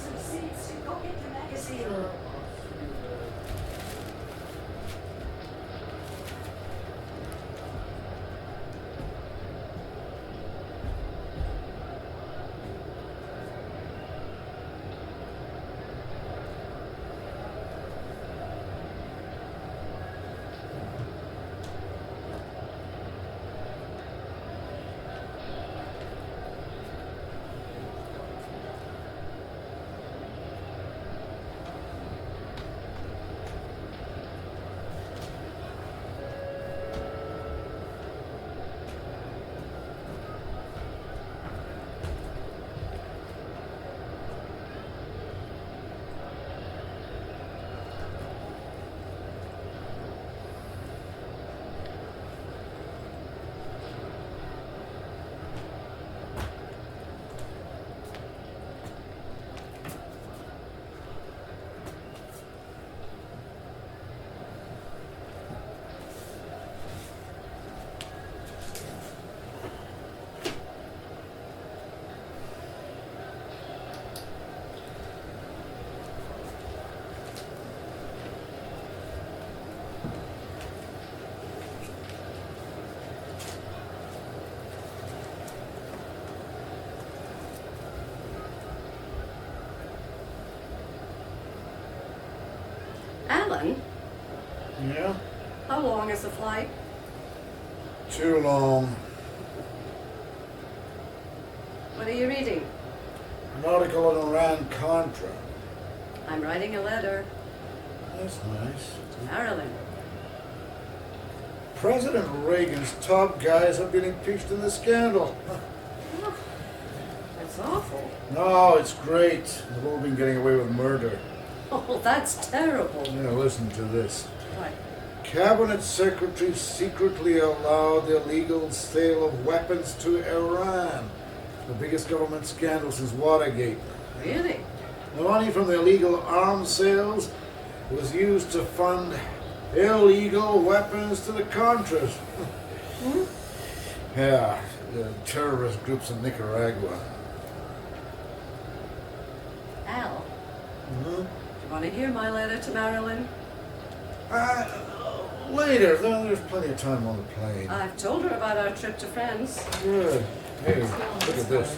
some seats to go get your magazine. Alan? Yeah? How long is the flight? Too long. What are you reading? An article on Iran-Contra. I'm writing a letter. That's nice. To Marilyn. President Reagan's top guys have been impeached in the scandal. Oh, that's awful. No, it's great. They've all been getting away with murder. Oh, that's terrible. Yeah, listen to this. What? Cabinet Secretary secretly allowed the illegal sale of weapons to Iran. The biggest government scandal since Watergate. Really? The money from the illegal arms sales was used to fund illegal weapons to the Contras. Hmm? Yeah, the terrorist groups in Nicaragua. Al, Mm-hmm. do you want to hear my letter to Marilyn? Later, there's plenty of time on the plane. I've told her about our trip to France. Good. Hey, look at this.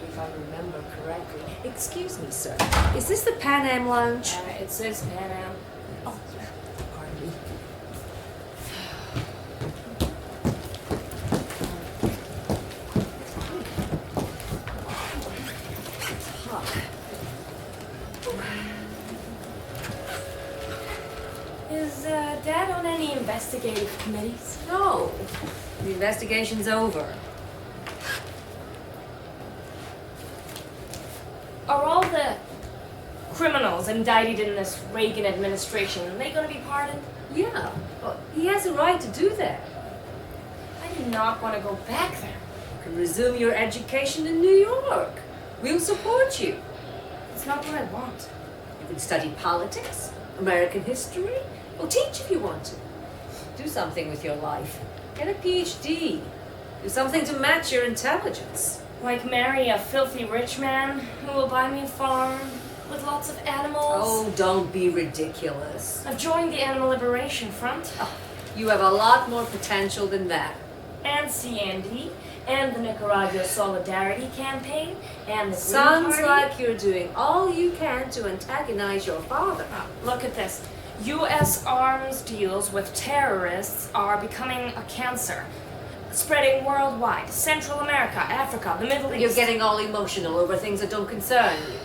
If I remember correctly. Excuse me, sir. Is this the Pan Am Lounge? It says Pan Am. Oh, pardon me. Is Dad on any investigative committees? No. The investigation's over. Are all the criminals indicted in this Reagan administration, are they going to be pardoned? Yeah. Well, he has a right to do that. I do not want to go back there. You can resume your education in New York. We'll support you. It's not what I want. You can study politics, American history, or teach if you want to. Do something with your life. Get a PhD. Do something to match your intelligence. Like marry a filthy rich man who will buy me a farm with lots of animals. Oh, don't be ridiculous. I've joined the Animal Liberation Front. Oh, you have a lot more potential than that. And CND, and the Nicaragua Solidarity Campaign, and the Green Sounds Party. like you're doing all you can to antagonize your father. Look at this. U.S. arms deals with terrorists are becoming a cancer. Spreading worldwide. Central America, Africa, the Middle East. You're getting all emotional over things that don't concern you.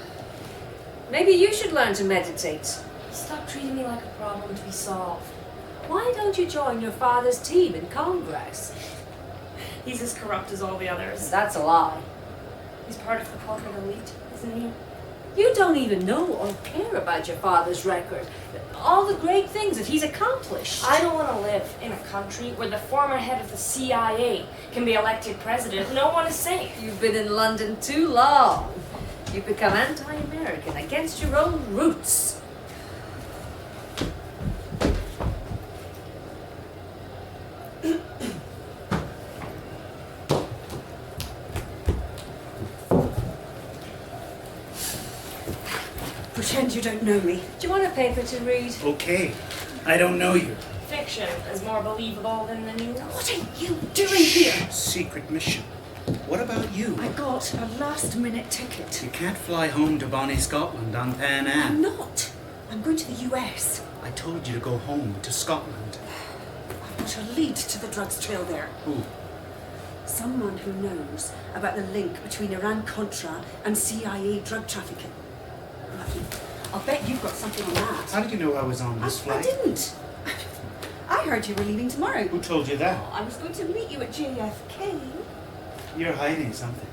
Maybe you should learn to meditate. Stop treating me like a problem to be solved. Why don't you join your father's team in Congress? He's as corrupt as all the others. That's a lie. He's part of the corporate elite, isn't he? You don't even know or care about your father's record. All the great things that he's accomplished. I don't want to live in a country where the former head of the CIA can be elected president. No one is safe. You've been in London too long. You've become anti-American against your own roots. Pretend you don't know me. Do you want a paper to read? Okay. I don't know you. Fiction is more believable than the news. What are you doing here? Secret mission. What about you? I got a last-minute ticket. You can't fly home to bonnie Scotland on Pan I'm Am. not. I'm going to the US. I told you to go home to Scotland. I've got a lead to the drugs trail there. Who? Someone who knows about the link between Iran-Contra and CIA drug trafficking. I'll bet you've got something on that. How did you know I was on this I flight? didn't. I heard you were leaving tomorrow. Who told you that? I was going to meet you at JFK. You're hiding something.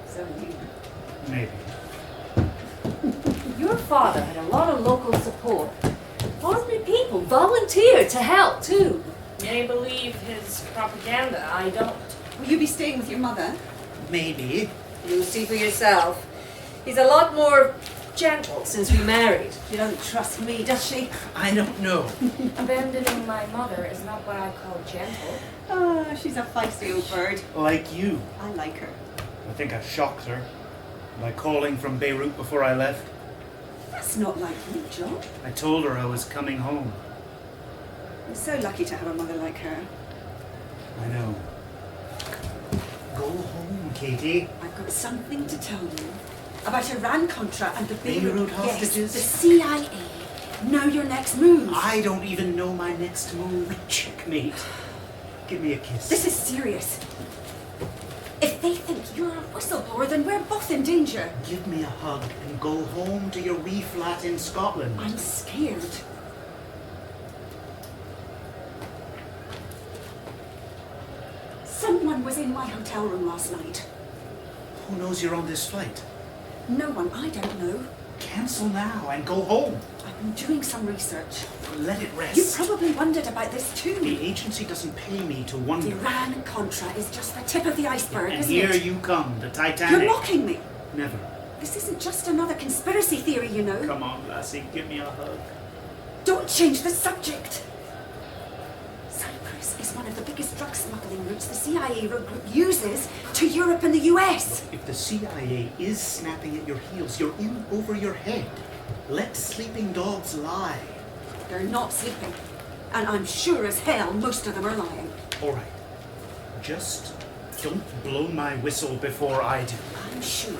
So do you. Maybe. Your father had a lot of local support. Ordinary people volunteered to help too. They believe his propaganda. I don't. Will you be staying with your mother? Maybe. You'll see for yourself. He's a lot more gentle since we married. She doesn't trust me, does she? I don't know. Abandoning my mother is not what I call gentle. Ah, she's a feisty old bird. Like you. I like her. I think I shocked her by calling from Beirut before I left. That's not like you, John. I told her I was coming home. You're so lucky to have a mother like her. I know. Go home, Katie. I've got something to tell you about Iran-Contra and the Beirut hostages? Yes, the CIA. Know your next move. I don't even know my next move. Checkmate. Give me a kiss. This is serious. If they think you're a whistleblower, then we're both in danger. Give me a hug and go home to your wee flat in Scotland. I'm scared. Someone was in my hotel room last night. Who knows you're on this flight? No one, I don't know. Cancel now and go home. I've been doing some research. Let it rest. You probably wondered about this The too. agency doesn't pay me to wonder. Iran-Contra is just the tip of the iceberg, And isn't here it? you come, the Titanic. You're mocking me. Never. This isn't just another conspiracy theory, you know. Come on, lassie, give me a hug. Don't change the subject. Cyprus is one of the biggest drug smuggling routes the CIA group uses to Europe and the US. If the CIA is snapping at your heels, you're in over your head. Let sleeping dogs lie. They're not sleeping. And I'm sure as hell most of them are lying. All right. Just don't blow my whistle before I do. I'm sure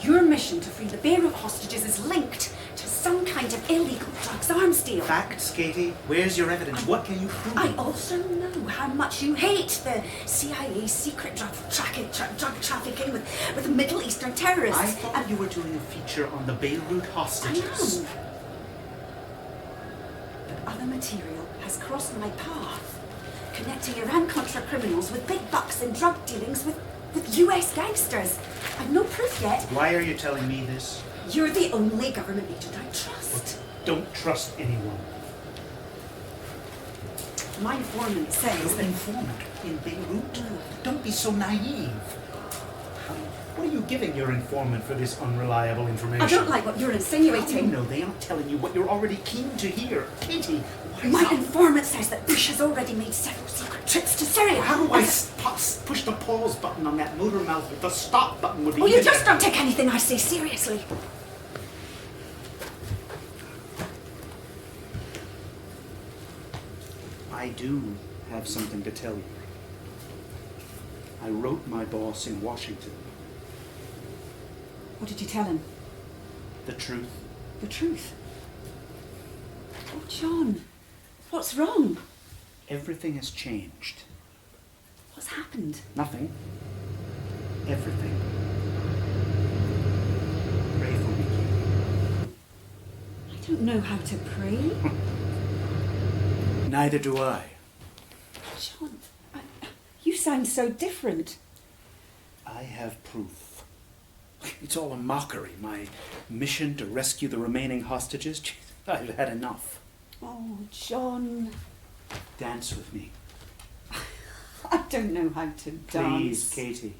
your mission to free the Beirut hostages is linked to some kind of illegal drugs arms deal. Facts, Katie. Where's your evidence? What can you prove? I also know how much you hate the CIA's secret drug trafficking with the Middle Eastern terrorists. I thought you were doing a feature on the Beirut I hostages. am. But other material has crossed my path, connecting Iran-Contra criminals with big bucks and drug dealings with US gangsters. I've no proof yet. Why are you telling me this? You're the only government agent I trust. Don't trust anyone. My informant says An that... informant in Beirut? Don't be so naive. What are you giving your informant for this unreliable information? I don't like what you're How do insinuating. you know they aren't telling you what you're already keen to hear? Katie, why My not? informant says that Bush has already made several secret trips to Syria. How do I push the pause button on that motor mouth if the stop button would be Well, you even just better? don't take anything I say seriously. I do have something to tell you. I wrote my boss in Washington What did you tell him? the truth. The truth. Oh, John, what's wrong? Everything has changed. What's happened? Nothing. Everything. Pray for me, Katie. I don't know how to pray. Neither do I. John, you sound so different. I have proof. It's all a mockery. My mission to rescue the remaining hostages. Jeez, I've had enough. Oh, John, Dance with me. I don't know how to dance. Please, Katie.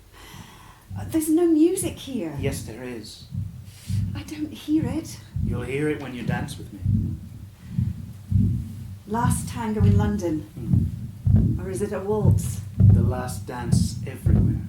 There's no music here. Yes, there is. I don't hear it. You'll hear it when you dance with me. Last tango in London. Or is it a waltz? The last dance everywhere.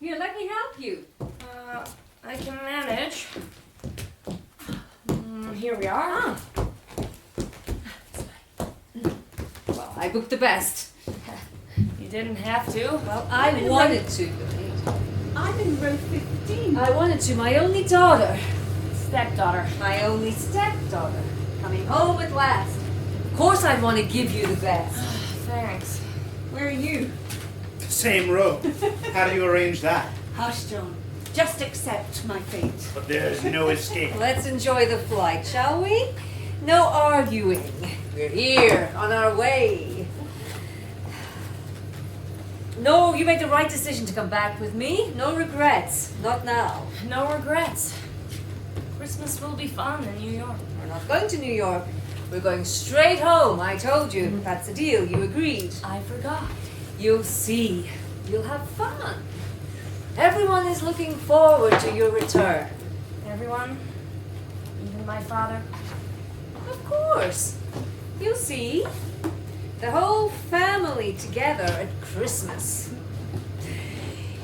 Here, let me help you. I can manage. Here we are. Well, I booked the best. You didn't have to. Well, I wanted to. I'm in row 15. I wanted to. My only daughter. Stepdaughter. My only stepdaughter. Coming home at last. Of course I want to give you the best. Thanks. Where are you? Same row. How do you arrange that? Hush, John. Just accept my fate. But there's no escape. Let's enjoy the flight, shall we? No arguing. We're here, on our way. No, you made the right decision to come back with me. No regrets. Not now. No regrets. Christmas will be fun in New York. We're not going to New York. We're going straight home. I told you. That's the deal. You agreed. I forgot. You'll see. You'll have fun. Everyone is looking forward to your return. Everyone? Even my father? Of course. You'll see. The whole family together at Christmas.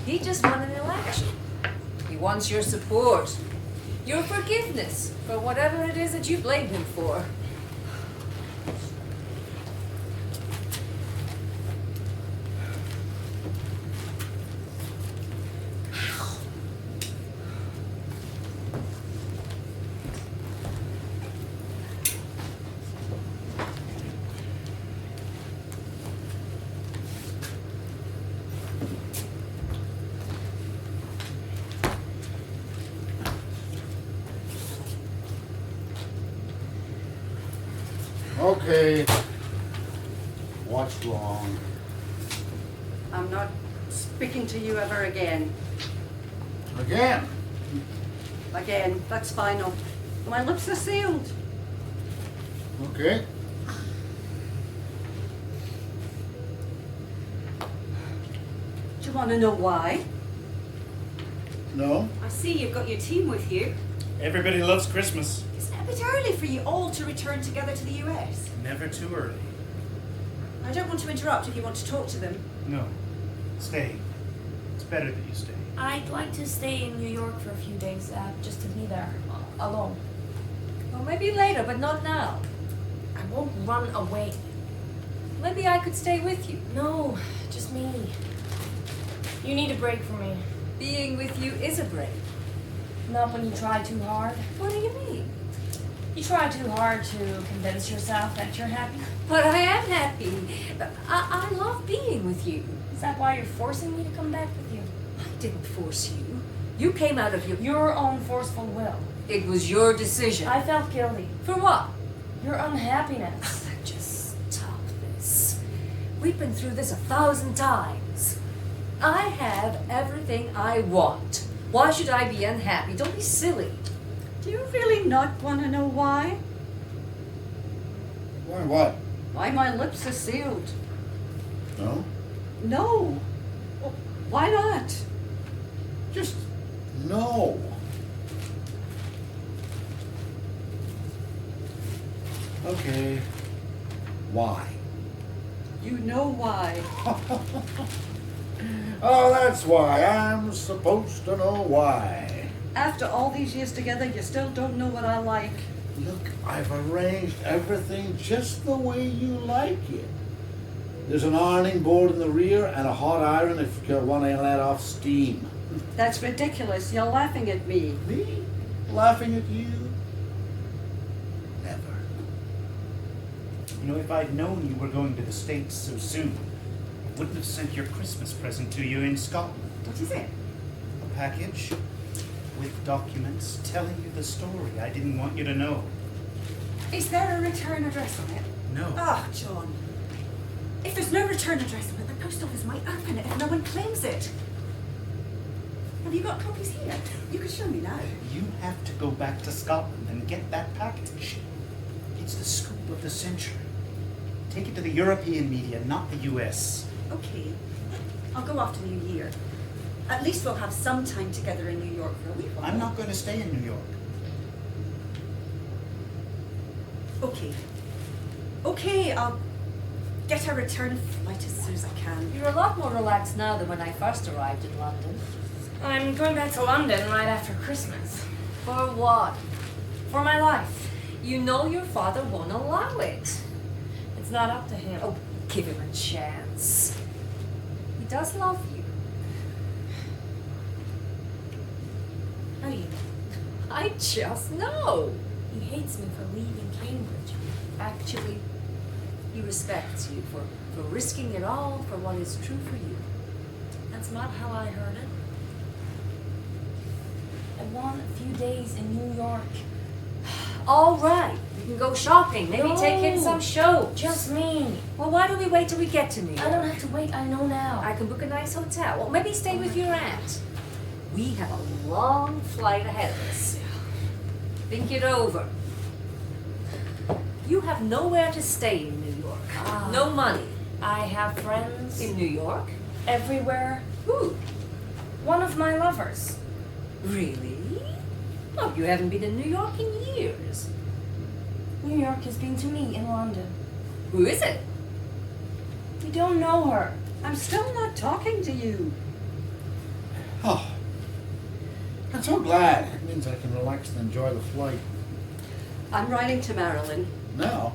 He just won an election. He wants your support. Your forgiveness for whatever it is that you blame him for. Okay. What's wrong? I'm not speaking to you ever again. Again? Again, that's final. My lips are sealed. Okay. Do you want to know why? No? I see you've got your team with you. Everybody loves Christmas. Isn't it a bit early for you all to return together to the US? Never too early. I don't want to interrupt if you want to talk to them. No. Stay. It's better that you stay. I'd like to stay in New York for a few days, just to be there, alone. Well, maybe later, but not now. I won't run away. Maybe I could stay with you. No, just me. You need a break from me. Being with you is a break. Not when you try too hard. What do you mean? You try too hard to convince yourself that you're happy. But I am happy. I love being with you. Is that why you're forcing me to come back with you? I didn't force you. You came out of Your own forceful will. It was your decision. I felt guilty. For what? Your unhappiness. Just stop this. We've been through this 1,000 times. I have everything I want. Why should I be unhappy? Don't be silly. Do you really not want to know why? Why what? Why my lips are sealed? No? No. Well, why not? Just no. Okay. Why? You know why. Oh, that's why. I'm supposed to know why. After all these years together, you still don't know what I like. Look, I've arranged everything just the way you like it. There's an ironing board in the rear and a hot iron if you want to let off steam. That's ridiculous. You're laughing at me. Me? Laughing at you? Never. You know, if I'd known you were going to the States so soon, I wouldn't have sent your Christmas present to you in Scotland. What is it? A package with documents telling you the story I didn't want you to know. Is there a return address on it? No. Ah, John. If there's no return address on it, the post office might open it if no one claims it. Have you got copies here? You could show me now. You have to go back to Scotland and get that package. It's the scoop of the century. Take it to the European media, not the US. Okay. I'll go after New Year. At least we'll have some time together in New York for a week. I'm not going to stay in New York. Okay. Okay, I'll get a return flight as soon as I can. You're a lot more relaxed now than when I first arrived in London. I'm going back to London right after Christmas. For what? For my life. You know your father won't allow it. It's not up to him. Oh, give him a chance. He does love you. How do you know? I just know. He hates me for leaving Cambridge. Actually, he respects you for risking it all for what is true for you. That's not how I heard it. I want a few days in New York. All right, we can go shopping. Maybe take in No. some shows. Just me. Well, why don't we wait till we get to New York? I don't have to wait, I know now. I can book a nice hotel. Well, maybe stay with your aunt. We have a long flight ahead of us. Think it over. You have nowhere to stay in New York. No money. I have friends In New York? everywhere. Who? One of my lovers. Really? Oh, you haven't been in New York in years. New York has been to me in London. Who is it? You don't know her. I'm still not talking to you. Oh, I'm so glad. It means I can relax and enjoy the flight. I'm writing to Marilyn Now?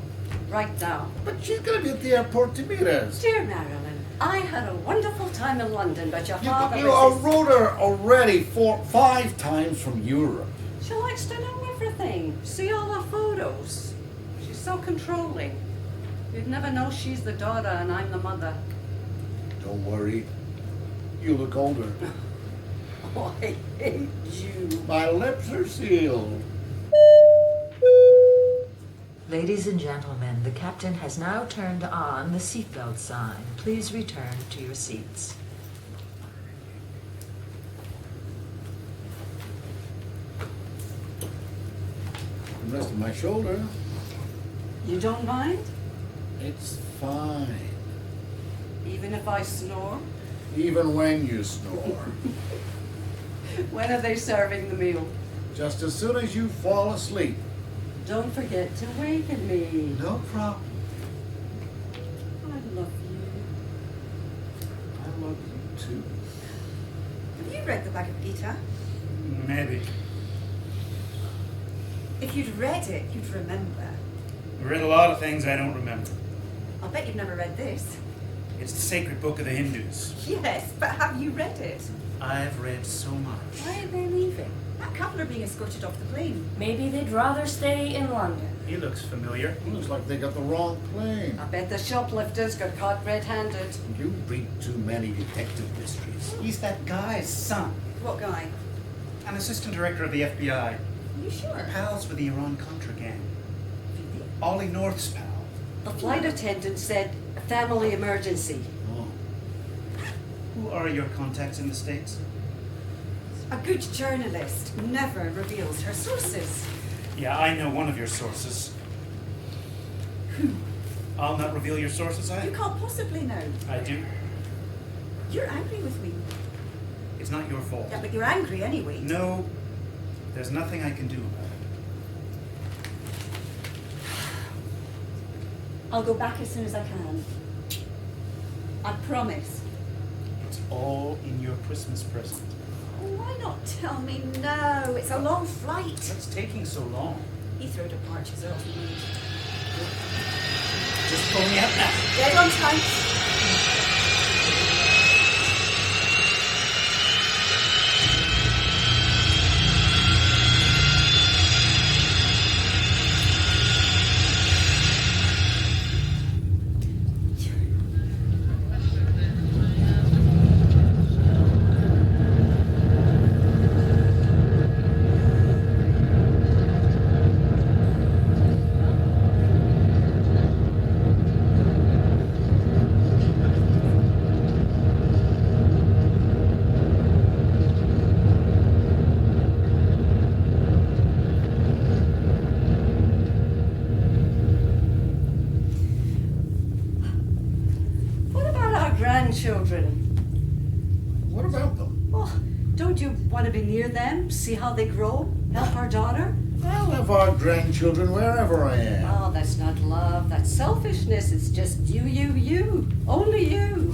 right now. But she's going to be at the airport to meet us. Dear Marilyn, I had a wonderful time in London, but your father You I resisted. wrote her already 5 times from Europe. She likes to know everything. See all her photos. She's so controlling. You'd never know she's the daughter and I'm the mother. Don't worry. You look older. Oh, I hate you. My lips are sealed. Ladies and gentlemen, the captain has now turned on the seatbelt sign. Please return to your seats. I'm resting my shoulder. You don't mind? It's fine. Even if I snore? Even when you snore. When are they serving the meal? Just as soon as you fall asleep. Don't forget to waken me. No problem. I love you. I love you too. Have you read the Bag of Gita? Maybe. If you'd read it, you'd remember. I read a lot of things I don't remember. I'll bet you've never read this. It's the sacred book of the Hindus. Yes, but have you read it? I've read so much. Why are they leaving? That couple are being escorted off the plane. Maybe they'd rather stay in London. He looks familiar. Looks like they got the wrong plane. I bet the shoplifters got caught red-handed. You read too many detective mysteries. He's that guy's son. What guy? An assistant director of the FBI. Are you sure? Pals with the Iran-Contra gang. Ollie North's pal. The flight attendant said, a family emergency. Oh. Who are your contacts in the States? A good journalist never reveals her sources. Yeah, I know one of your sources. Who? I'll not reveal your sources, You can't possibly know. I do. You're angry with me. It's not your fault. Yeah, but you're angry anyway. No, there's nothing I can do about it. I'll go back as soon as I can. I promise. It's all in your Christmas present. Why not tell me no? It's a long flight. What's taking so long? Heathrow departures are often late. Just pull me up now. Dead on time. What about our grandchildren? What about them? Well, don't you want to be near them, see how they grow, help our daughter? I'll have our grandchildren wherever I am. Oh, that's not love, that's selfishness. It's just you. Only you. Only you.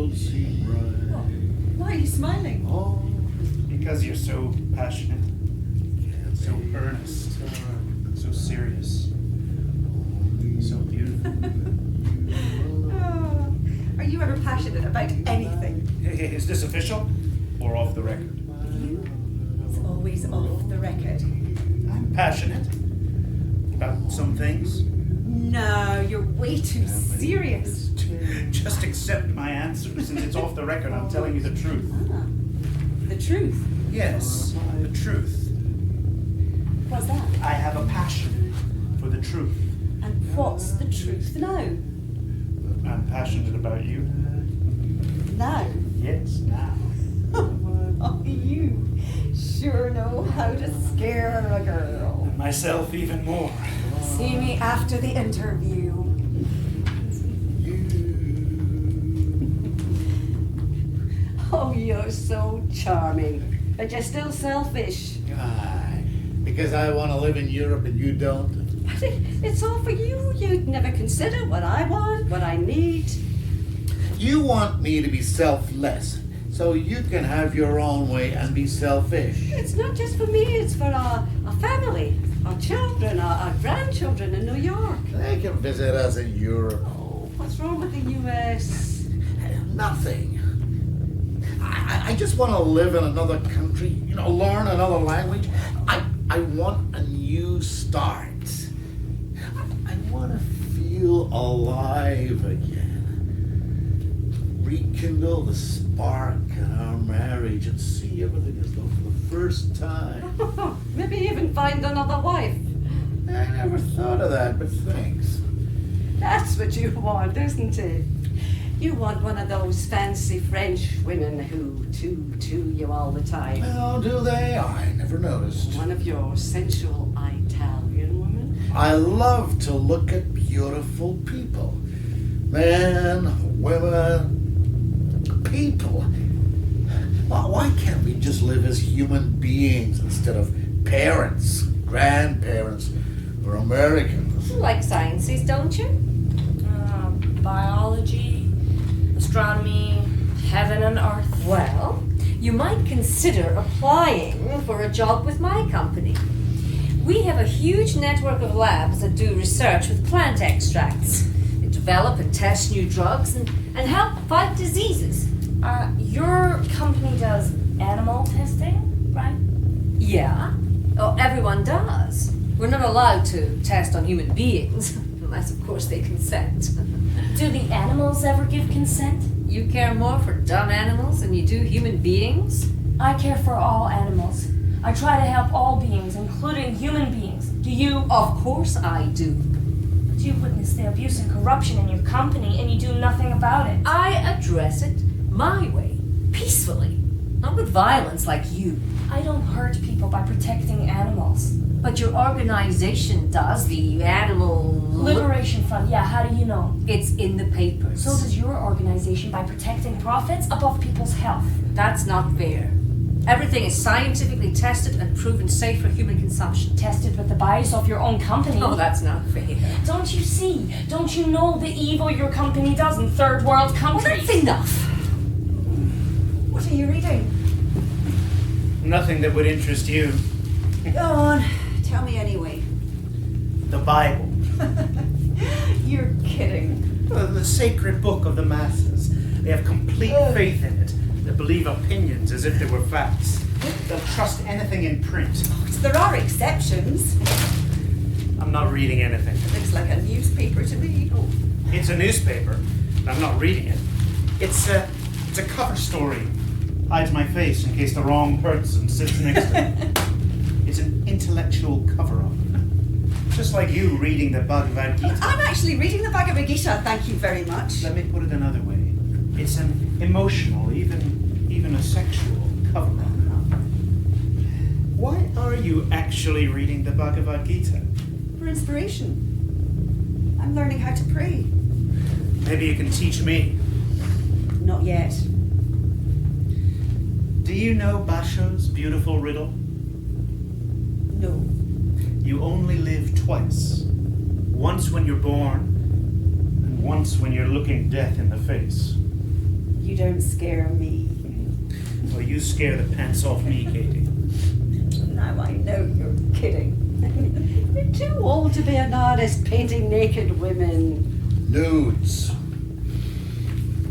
will seem right. Why are you smiling? Oh, Because you're so passionate, so earnest, so serious, so beautiful. Oh, are you ever passionate about anything? Hey, is this official or off the record? You? It's always off the record. I'm passionate about some things. No, you're way too serious. Just accept my answer. Since it's off the record, I'm telling you the truth. Ah, the truth. Yes, the truth. What's that? I have a passion for the truth. And what's the truth now? I'm passionate about you. Now? Yes, now. Oh, you sure know how to scare a girl. And myself even more. See me after the interview. Oh, you're so charming. But you're still selfish. Aye, because I want to live in Europe and you don't. But it's all for you. You'd never consider what I want, what I need. You want me to be selfless, so you can have your own way and be selfish. It's not just for me, it's for our family, our children, our grandchildren in New York. They can visit us in Europe. Oh, what's wrong with the US? Nothing. I just want to live in another country, learn another language. I want a new start. I want to feel alive again. Rekindle the spark in our marriage and see everything as though for the first time. Maybe even find another wife. I never thought of that, but thanks. That's what you want, isn't it? You want one of those fancy French women who to you all the time. Well, do they? I never noticed. One of your sensual Italian women. I love to look at beautiful people. Men, women, people. Why can't we just live as human beings instead of parents, grandparents, or Americans? You like sciences, don't you? Biology, astronomy, heaven and earth. Well, you might consider applying for a job with my company. We have a huge network of labs that do research with plant extracts. They develop and test new drugs and help fight diseases. Your company does animal testing, right? Yeah. Oh, everyone does. We're not allowed to test on human beings, unless, of course, they consent. Do the animals ever give consent? You care more for dumb animals than you do human beings? I care for all animals. I try to help all beings, including human beings. Do you? Of course I do. But you witness the abuse and corruption in your company and you do nothing about it. I address it my way, peacefully, not with violence like you. I don't hurt people by protecting animals. But your organization does, the Animal Liberation Fund, yeah, how do you know? It's in the papers. So does your organization by protecting profits above people's health. That's not fair. Everything is scientifically tested and proven safe for human consumption. Tested with the bias of your own company. Oh, that's not fair. Don't you see? Don't you know the evil your company does in third world Well, countries? that's enough. What are you reading? Nothing that would interest you. Go on, tell me anyway. The Bible. You're kidding. The sacred book of the masses. They have complete faith in it. They believe opinions as if they were facts. They'll trust anything in print. There are exceptions. I'm not reading anything. It looks like a newspaper to me. Oh. It's a newspaper, but I'm not reading it. It's a cover story. Hides my face in case the wrong person sits next to me. It's an intellectual cover-up. Just like you reading the Bhagavad Gita. I'm actually reading the Bhagavad Gita, thank you very much. Let me put it another way. It's an emotional, even a sexual cover-up. Why are you actually reading the Bhagavad Gita? For inspiration. I'm learning how to pray. Maybe you can teach me. Not yet. Do you know Basho's beautiful riddle? No. You only live twice. Once when you're born, and once when you're looking death in the face. You don't scare me. Well, you scare the pants off me, Katie. Now I know you're kidding. You're too old to be an artist painting naked women. Nudes.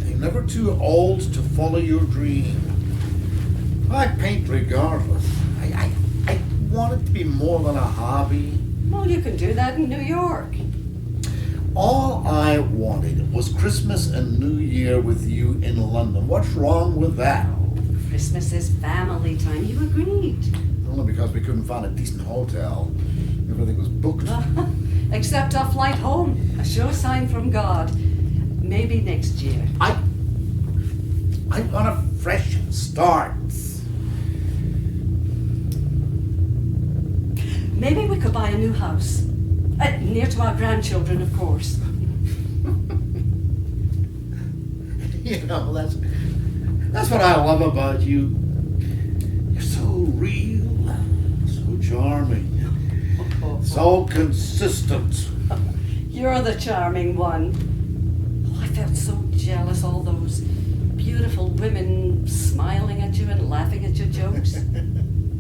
You're never too old to follow your dream. I paint regardless. I want it to be more than a hobby. Well, you can do that in New York. All I wanted was Christmas and New Year with you in London. What's wrong with that? Christmas is family time. You agreed. Only because we couldn't find a decent hotel. Everything was booked. Except a flight home. A sure sign from God. Maybe next year. I want a fresh start. Maybe we could buy a new house. Near to our grandchildren, of course. You know, that's what I love about you. You're so real, so charming, so consistent. You're the charming one. Oh, I felt so jealous, all those beautiful women smiling at you and laughing at your jokes.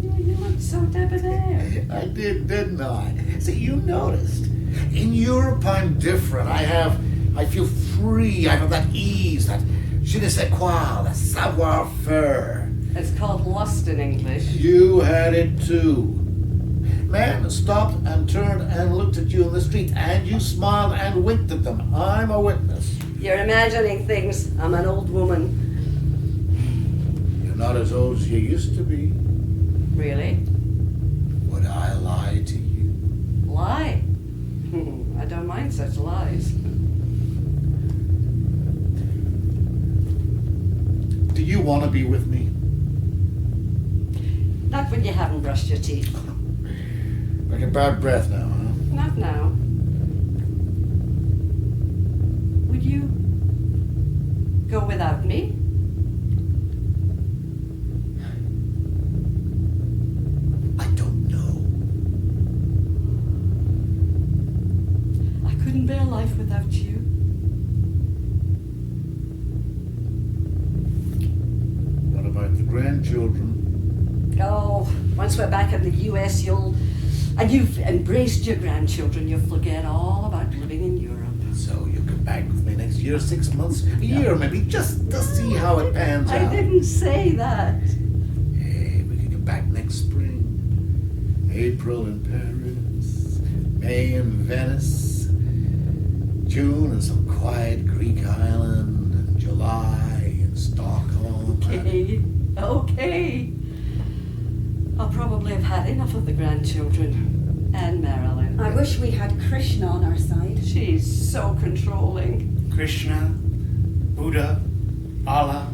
You looked so debonair. I did, didn't I? See, you noticed. In Europe, I'm different. I feel free. I have that ease, that je ne sais quoi, that savoir-faire. It's called lust in English. You had it too. Man stopped and turned and looked at you in the street, and you smiled and winked at them. I'm a witness. You're imagining things. I'm an old woman. You're not as old as you used to be. Really? Would I lie to you? Lie? I don't mind such lies. Do you want to be with me? Not when you haven't brushed your teeth. Like a bad breath now, huh? Not now. Would you go without me? I don't know. I couldn't bear life without you. What about the grandchildren? Oh, once we're back in the US, and you've embraced your grandchildren, you'll forget all about living in Europe. So you'll come back with me next year, 6 months, a year maybe, just to see how it pans I out. didn't say that. Hey, we can get back next spring. April in Paris, May in Venice, June in some quiet Greek island, and July in Stockholm. Okay. I'll probably have had enough of the grandchildren and Marilyn. I wish we had Krishna on our side. She's so controlling. Krishna, Buddha, Allah,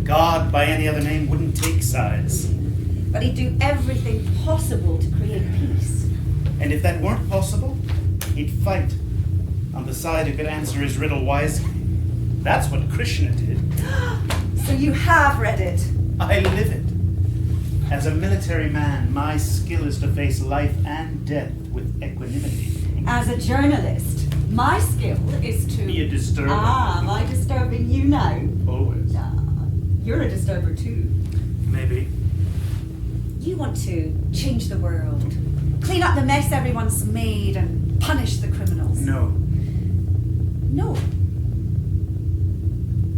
God by any other name wouldn't take sides. But he'd do everything possible to create peace. And if that weren't possible, he'd fight on the side who could answer his riddle wisely. That's what Krishna did. So you have read it. I live it. As a military man, my skill is to face life and death with equanimity. As a journalist, my skill is to... Be a disturber. Am I disturbing you now? Always. You're a disturber too. Maybe. You want to change the world, clean up the mess everyone's made, and punish the criminals. No. No.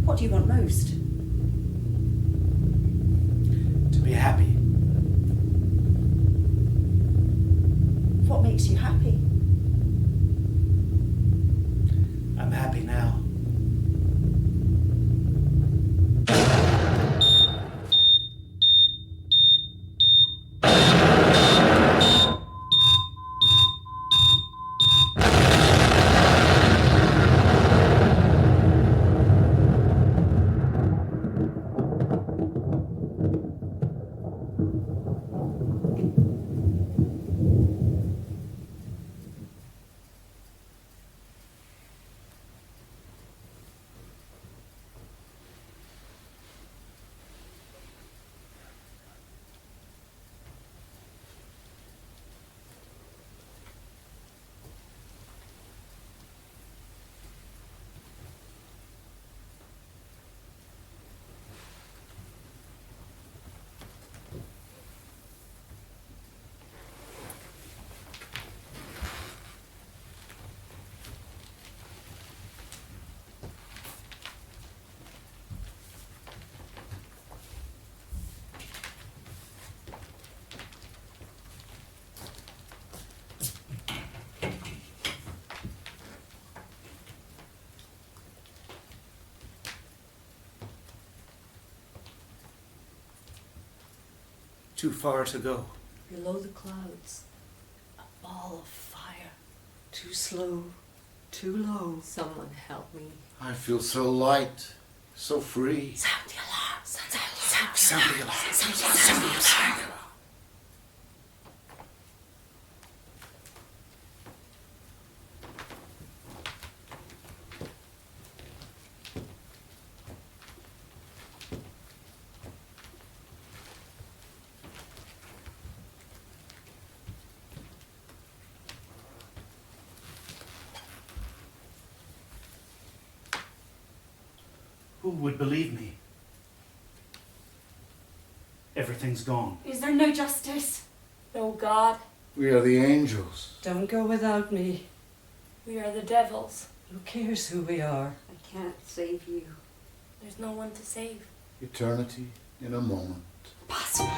What do you want most? To be happy. What makes you happy? I'm happy now. Too far to go. Below the clouds, a ball of fire. Too slow, too low. Someone help me. I feel so light, so free. Sound the alarm. Sound the alarm. Sound the alarm. Sound the alarm. Who would believe me? Everything's gone. Is there no justice? No God, We are the angels. Don't go without me. we are the devils. Who cares who we are? I can't save you. There's no one to save. Eternity in a moment. Impossible.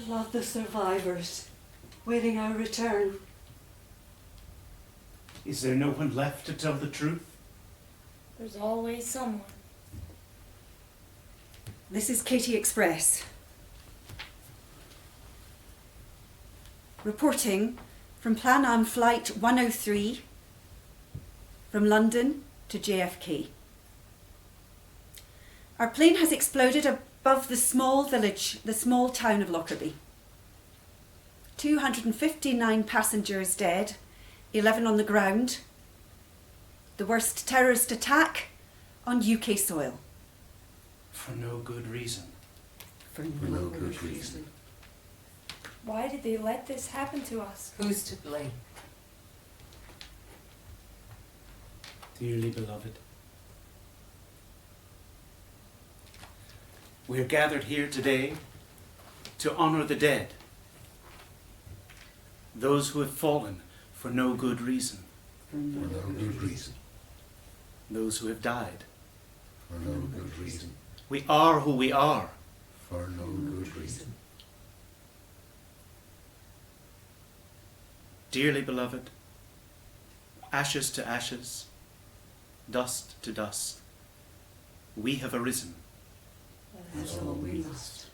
Love the survivors, waiting our return. Is there no one left to tell the truth? There's always someone. This is Katie Express. Reporting from Plan Am Flight 103 from London to JFK. Our plane has exploded above the small village, the small town of Lockerbie. 259 passengers dead, 11 on the ground. The worst terrorist attack on UK soil. For no good reason. For no good reason. Why did they let this happen to us? Who's to blame? Dearly beloved, we are gathered here today to honor the dead, those who have fallen for no good reason, For no good reason. those who have died. For no good reason. We are who we are. For no good reason. Dearly beloved, ashes to ashes, dust to dust, we have arisen. That's all we must.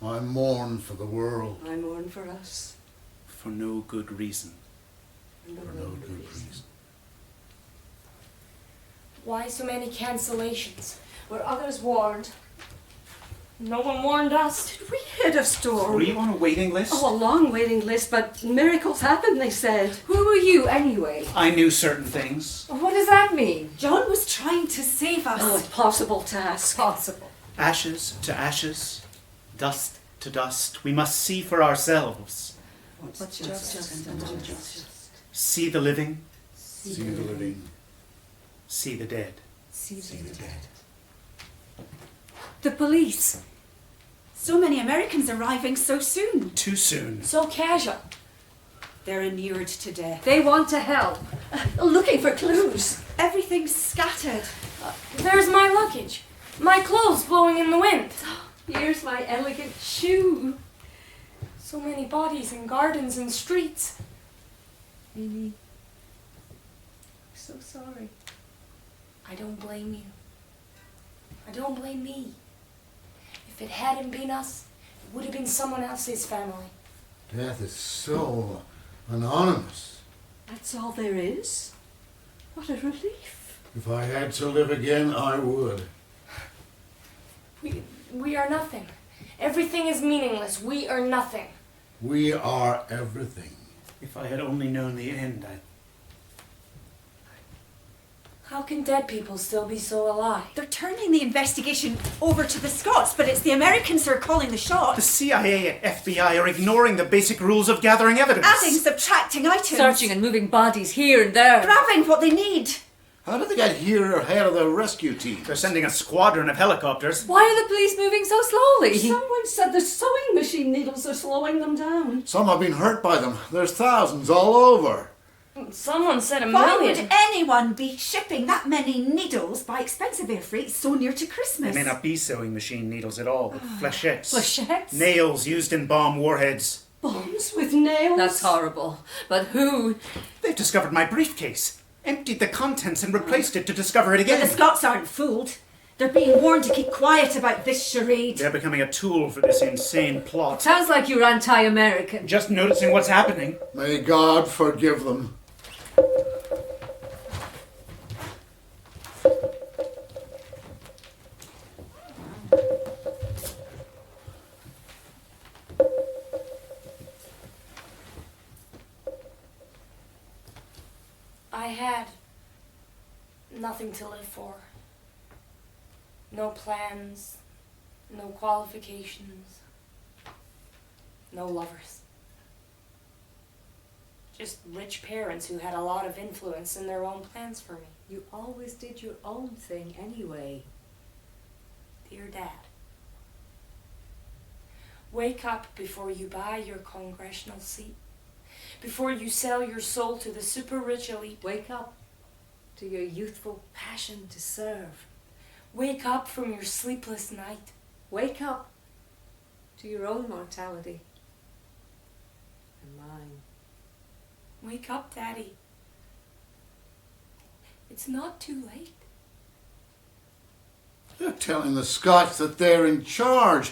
I mourn for the world. I mourn for us. For no good reason. For For no good reason. Why so many cancellations? Were others warned? No one warned us. We had a storm. Were you on a waiting list? Oh, a long waiting list, but miracles happen, they said. Who are you anyway? I knew certain things. What does that mean? John was trying to save us. Oh, impossible task. Possible. Ashes to ashes, dust to dust, we must see for ourselves. What's justice and unjustice? See the living, See the living. see the dead. See See the dead. The police. So many Americans arriving so soon. Too soon. So casual. They're inured to death. They want to help. Looking for clues. Everything's scattered. There's my luggage. My clothes blowing in the wind. Here's my elegant shoe. So many bodies in gardens and streets. Amy, so sorry. I don't blame you. I don't blame me. If it hadn't been us, it would have been someone else's family. Death is so anonymous. That's all there is? What a relief. If I had to live again, I would. We are nothing. Everything is meaningless. We are nothing. We are everything. If I had only known the end, How can dead people still be so alive? They're turning the investigation over to the Scots, but it's the Americans who are calling the The shots. CIA and FBI are ignoring the basic rules of gathering evidence. Adding, subtracting items. Searching and moving bodies here and there. Grabbing what they need. How did they get here ahead of the rescue team? They're sending a squadron of helicopters. Why are the police moving so slowly? Someone said the sewing machine needles are slowing them down. Some have been hurt by them. There's thousands all over. Someone said a Why million. would anyone be shipping that many needles by expensive air freight so near to They Christmas? may not be sewing machine needles at all, but flechettes. Flechettes? Nails used in bomb warheads. Bombs with nails. That's horrible. But who? They've discovered my briefcase, emptied the contents and replaced it to discover it But again. the Scots aren't fooled. They're being warned to keep quiet about this charade. They're becoming a tool for this insane plot. Sounds like you're anti-American. Just noticing what's happening. May God forgive them. I had nothing to live for. No plans, no qualifications, no lovers. Just rich parents who had a lot of influence in their own plans for me. You always did your own thing anyway. Dear Dad, wake up before you buy your congressional seat, before you sell your soul to the super rich elite. Wake up to your youthful passion to serve. Wake up from your sleepless night. Wake up to your own mortality and mine. Wake up, Daddy. It's not too late. They're telling the Scots that they're in charge,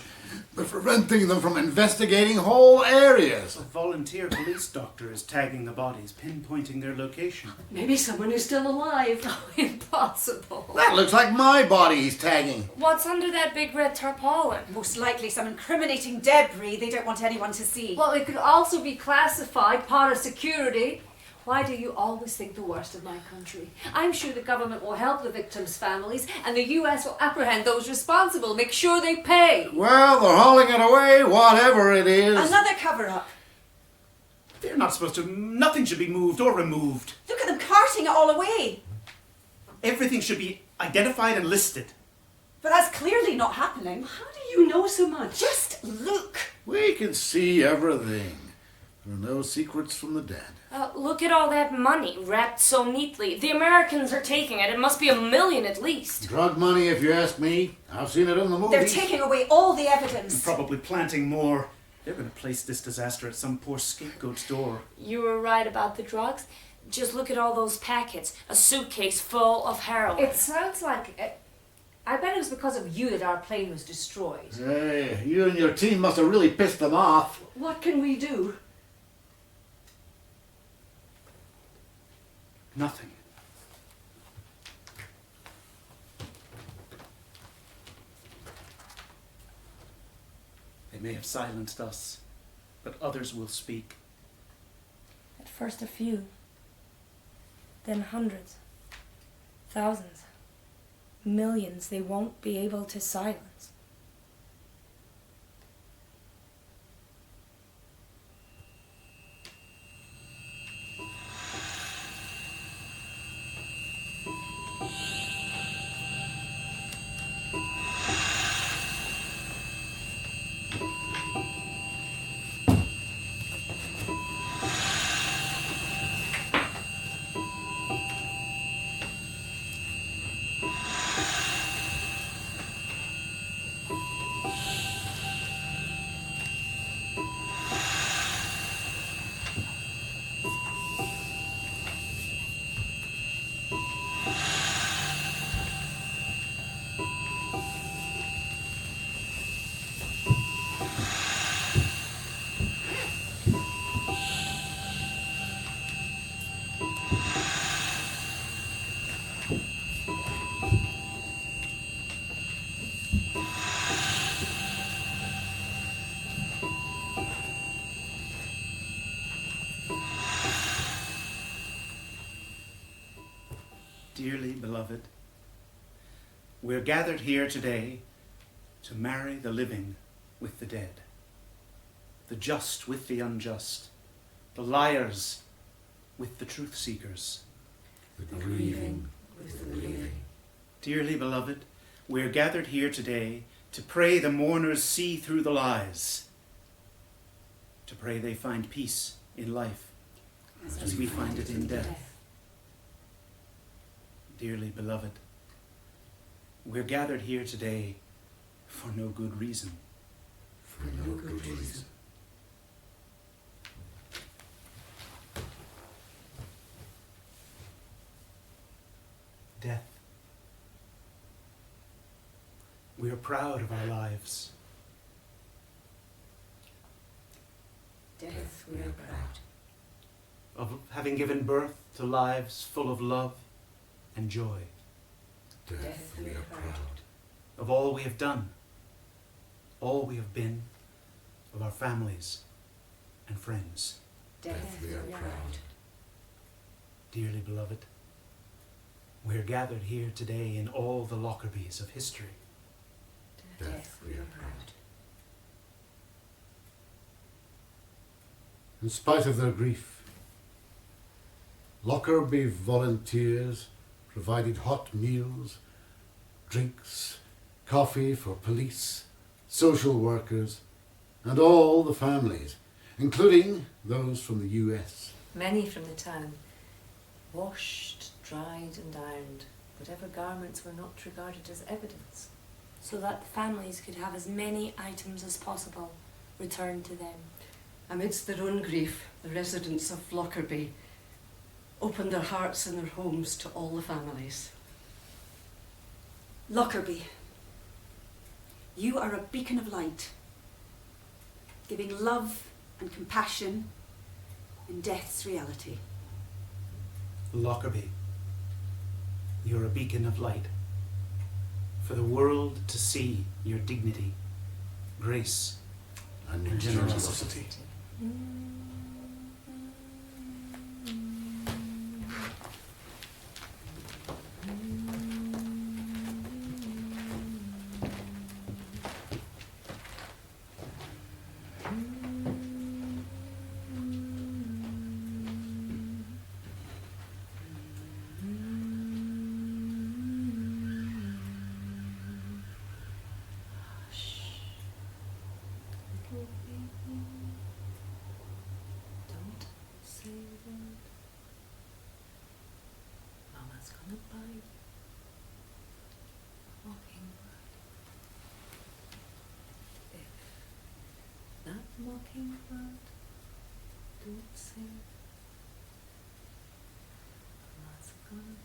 but preventing them from investigating whole areas. A volunteer police doctor is tagging the bodies, pinpointing their location. Maybe someone who's still alive. Impossible. That looks like my body he's tagging. What's under that big red tarpaulin? Most likely some incriminating debris they don't want anyone to see. Well, it could also be classified, part of security. Why do you always think the worst of my country? I'm sure the government will help the victims' families, and the US will apprehend those responsible, make sure they pay. Well, they're hauling it away, whatever it is. Another cover-up. They're not supposed to. Nothing should be moved or removed. Look at them carting it all away. Everything should be identified and listed. But that's clearly not happening. How do you know so much? Just look. We can see everything. There are no secrets from the dead. Look at all that money wrapped so neatly. The Americans are taking it. It must be 1 million at least. Drug money, if you ask me. I've seen it in the movies. They're taking away all the And evidence. probably planting more. They're going to place this disaster at some poor scapegoat's door. You were right about the drugs. Just look at all those packets. A suitcase full of heroin. It sounds like... I bet it was because of you that our plane was destroyed. Hey, you and your team must have really pissed them off. What can we do? Nothing. They may have silenced us, but others will speak. At first a few. Then hundreds. Thousands. Millions they won't be able to silence. Dearly beloved, we're gathered here today to marry the living with the dead, the just with the unjust, the liars with the truth seekers, The grieving with the grieving. Dearly beloved, we're gathered here today to pray the mourners see through the lies, to pray they find peace in life as we find it in death. Dearly beloved, we're gathered here today for no good reason. For no good reason. Death. We are proud of our lives. Death, we are proud. Of having given birth to lives full of love and joy. Death, we are proud. Of all we have done, all we have been, of our families and friends. Death, we are proud. Dearly beloved, we are gathered here today in all the Lockerbies of history. Death, we are proud. In spite of their grief, Lockerbie volunteers provided hot meals, drinks, coffee for police, social workers, and all the families, including those from the US. Many from the town, washed, dried and ironed, whatever garments were not regarded as evidence. So that the families could have as many items as possible returned to them. Amidst their own grief, the residents of Lockerbie opened their hearts and their homes to all the families. Lockerbie, you are a beacon of light, giving love and compassion in death's reality. Lockerbie, you're a beacon of light for the world to see your dignity, grace, And generosity. Don't say a word. Mama's gonna bite. Mockingbird. If that mockingbird, don't sing. Mama's gonna